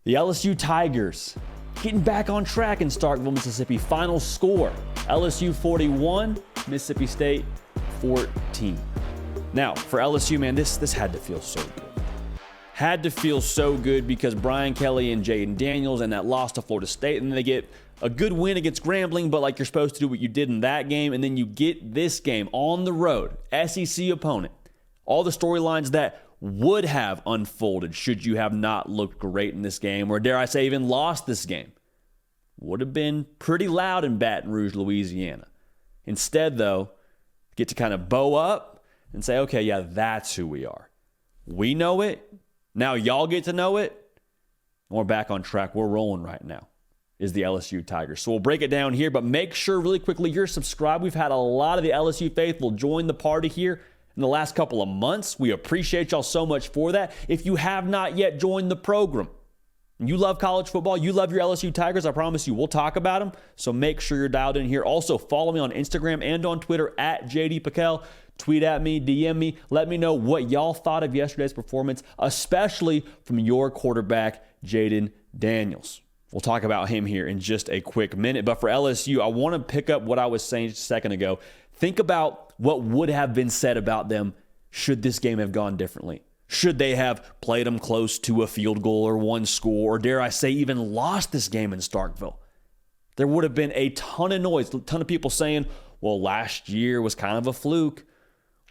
The LSU Tigers getting back on track in Starkville, Mississippi. Final score, LSU 41, Mississippi State 14. Now, for LSU, man, this had to feel so good. Had to feel so good because Brian Kelly and Jayden Daniels and that loss to Florida State, and then they get a good win against Grambling, but like you're supposed to do what you did in that game, and then you get this game on the road, SEC opponent. All the storylines that would have unfolded should you have not looked great in this game, or dare I say even lost this game, would have been pretty loud in Baton Rouge, Louisiana. Instead, though, get to kind of bow up and say, okay, yeah, that's who we are. We know it. Now y'all get to know it. And we're back on track. We're rolling right now, is the LSU Tigers. So we'll break it down here, but make sure really quickly you're subscribed. We've had a lot of the LSU faithful join the party here in the last couple of months. We appreciate y'all so much for that. If you have not yet joined the program, and you love college football, you love your LSU Tigers, I promise you, we'll talk about them. So make sure you're dialed in here. Also, follow me on Instagram and on Twitter at JD Pickell. Tweet at me, DM me. Let me know what y'all thought of yesterday's performance, especially from your quarterback, Jayden Daniels. We'll talk about him here in just a quick minute. But for LSU, I want to pick up what I was saying just a second ago. Think about what would have been said about them should this game have gone differently. Should they have played them close to a field goal or one score, or dare I say even lost this game in Starkville? There would have been a ton of noise, a ton of people saying, well, last year was kind of a fluke.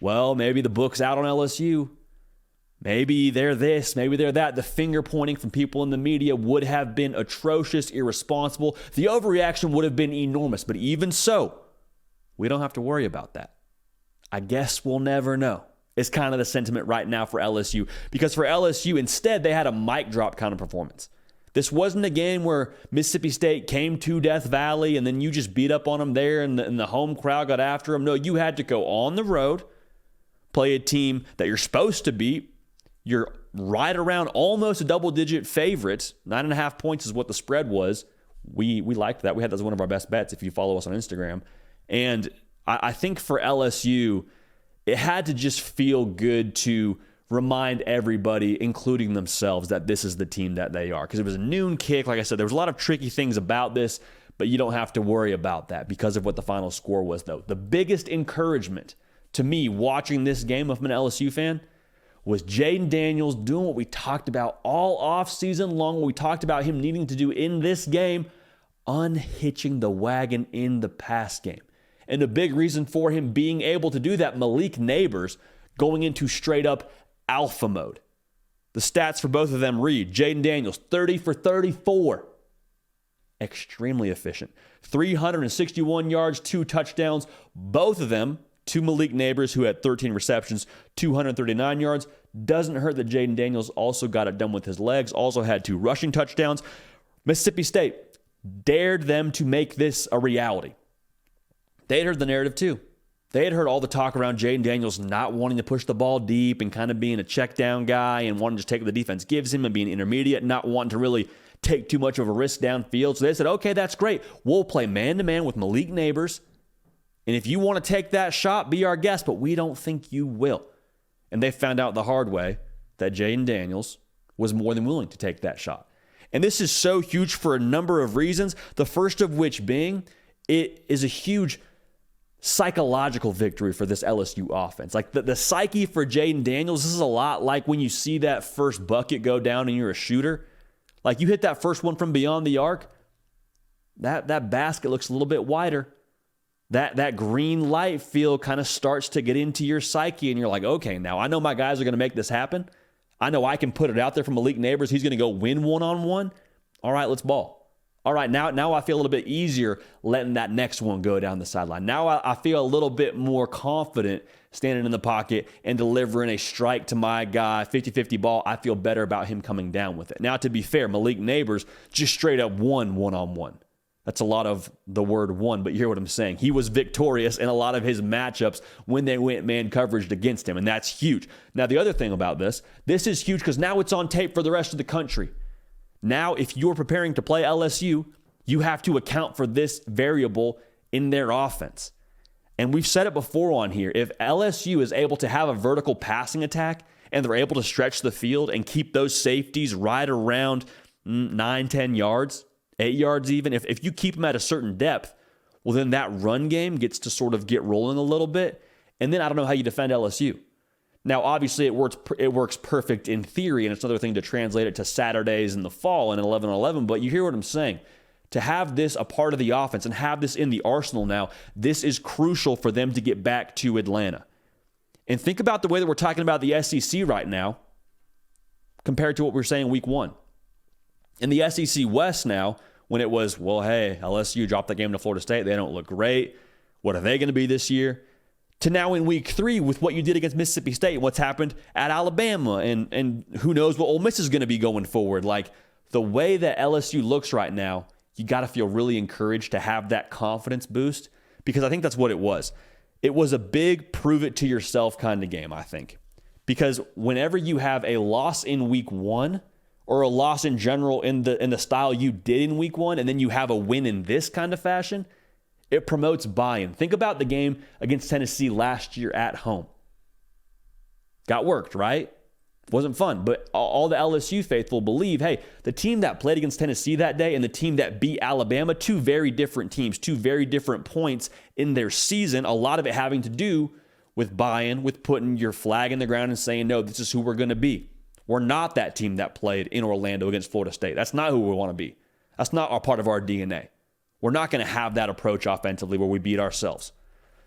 Well, maybe the book's out on LSU. Maybe they're this, maybe they're that. The finger pointing from people in the media would have been atrocious, irresponsible. The overreaction would have been enormous. But even so, we don't have to worry about that. I guess we'll never know. It's kind of the sentiment right now for LSU. Because for LSU, instead, they had a mic drop kind of performance. This wasn't a game where Mississippi State came to Death Valley and then you just beat up on them there and the home crowd got after them. No, you had to go on the road, play a team that you're supposed to beat. You're right around almost a double-digit favorite. 9.5 points is what the spread was. We liked that. We had that as one of our best bets if you follow us on Instagram. And I think for LSU, it had to just feel good to remind everybody, including themselves, that this is the team that they are. Because it was a noon kick. Like I said, there was a lot of tricky things about this, but you don't have to worry about that because of what the final score was, though. The biggest encouragement to me watching this game, if I'm an LSU fan, was Jayden Daniels doing what we talked about all offseason long, what we talked about him needing to do in this game, unhitching the wagon in the pass game. And a big reason for him being able to do that, Malik Nabers going into straight up alpha mode. The stats for both of them read, Jayden Daniels, 30 for 34. Extremely efficient. 361 yards, 2 touchdowns, both of them to Malik Nabers, who had 13 receptions, 239 yards. Doesn't hurt that Jayden Daniels also got it done with his legs, also had 2 rushing touchdowns. Mississippi State dared them to make this a reality. They had heard the narrative too. They had heard all the talk around Jayden Daniels not wanting to push the ball deep and kind of being a check down guy and wanting to just take what the defense gives him and being intermediate, not wanting to really take too much of a risk downfield. So they said, okay, that's great. We'll play man-to-man with Malik Nabers. And if you want to take that shot, be our guest, but we don't think you will. And they found out the hard way that Jayden Daniels was more than willing to take that shot. And this is so huge for a number of reasons, the first of which being it is a huge psychological victory for this LSU offense. Like the psyche for Jayden Daniels, this is a lot like when you see that first bucket go down and you're a shooter. Like you hit that first one from beyond the arc, that basket looks a little bit wider. That green light feel kind of starts to get into your psyche, and you're like, okay, now I know my guys are going to make this happen. I know I can put it out there for Malik Nabers. He's going to go win one-on-one. All right, let's ball. All right, now I feel a little bit easier letting that next one go down the sideline. Now I feel a little bit more confident standing in the pocket and delivering a strike to my guy, 50-50 ball. I feel better about him coming down with it. Now, to be fair, Malik Nabers just straight up won one-on-one. That's a lot of the word one, but you hear what I'm saying. He was victorious in a lot of his matchups when they went man coverage against him, and that's huge. Now, the other thing about this is huge because now it's on tape for the rest of the country. Now, if you're preparing to play LSU, you have to account for this variable in their offense. And we've said it before on here. If LSU is able to have a vertical passing attack and they're able to stretch the field and keep those safeties right around 9, 10 yards, 8 yards even. If you keep them at a certain depth, well, then that run game gets to sort of get rolling a little bit. And then I don't know how you defend LSU. Now, obviously, it works perfect in theory, and it's another thing to translate it to Saturdays in the fall and 11-11, but you hear what I'm saying. To have this a part of the offense and have this in the arsenal now, this is crucial for them to get back to Atlanta. And think about the way that we're talking about the SEC right now compared to what we were saying week 1. In the SEC West now, when it was, well, hey, LSU dropped that game to Florida State. They don't look great. What are they going to be this year? To now in week 3 with what you did against Mississippi State, what's happened at Alabama, and who knows what Ole Miss is going to be going forward. Like, the way that LSU looks right now, you got to feel really encouraged to have that confidence boost, because I think that's what it was. It was a big prove-it-to-yourself kind of game, I think. Because whenever you have a loss in week 1 or a loss in general in the style you did in week 1, and then you have a win in this kind of fashion, it promotes buy-in. Think about the game against Tennessee last year at home. Got worked, right? Wasn't fun, but all the LSU faithful believe, hey, the team that played against Tennessee that day and the team that beat Alabama, 2 very different teams, 2 very different points in their season, a lot of it having to do with buy-in, with putting your flag in the ground and saying, no, this is who we're going to be. We're not that team that played in Orlando against Florida State. That's not who we want to be. That's not our part of our DNA. We're not going to have that approach offensively where we beat ourselves.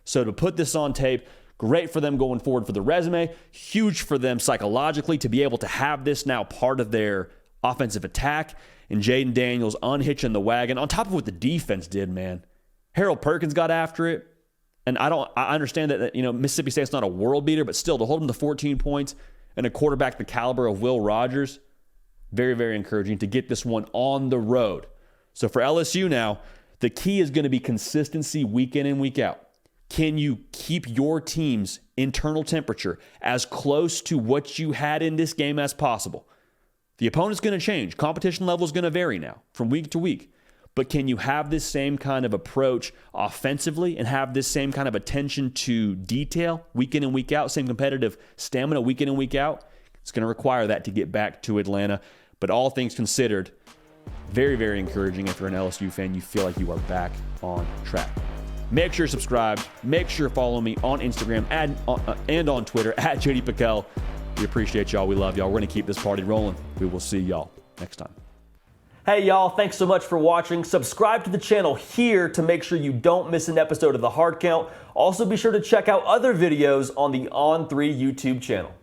So to put this on tape, great for them going forward for the resume, huge for them psychologically to be able to have this now part of their offensive attack, and Jayden Daniels unhitching the wagon on top of what the defense did, man. Harold Perkins got after it, and I understand that Mississippi State's not a world beater, but still to hold them to 14 points and a quarterback the caliber of Will Rogers, very, very encouraging to get this one on the road. So for LSU now, the key is going to be consistency week in and week out. Can you keep your team's internal temperature as close to what you had in this game as possible? The opponent's going to change. Competition level is going to vary now from week to week. But can you have this same kind of approach offensively and have this same kind of attention to detail week in and week out, same competitive stamina week in and week out? It's going to require that to get back to Atlanta. But all things considered, very, very encouraging. If you're an LSU fan, you feel like you are back on track. Make sure you're subscribed. Make sure you follow me on Instagram and on Twitter at JD Pickell. We appreciate y'all. We love y'all. We're going to keep this party rolling. We will see y'all next time. Hey, y'all. Thanks so much for watching. Subscribe to the channel here to make sure you don't miss an episode of The Hard Count. Also, be sure to check out other videos on the On3 YouTube channel.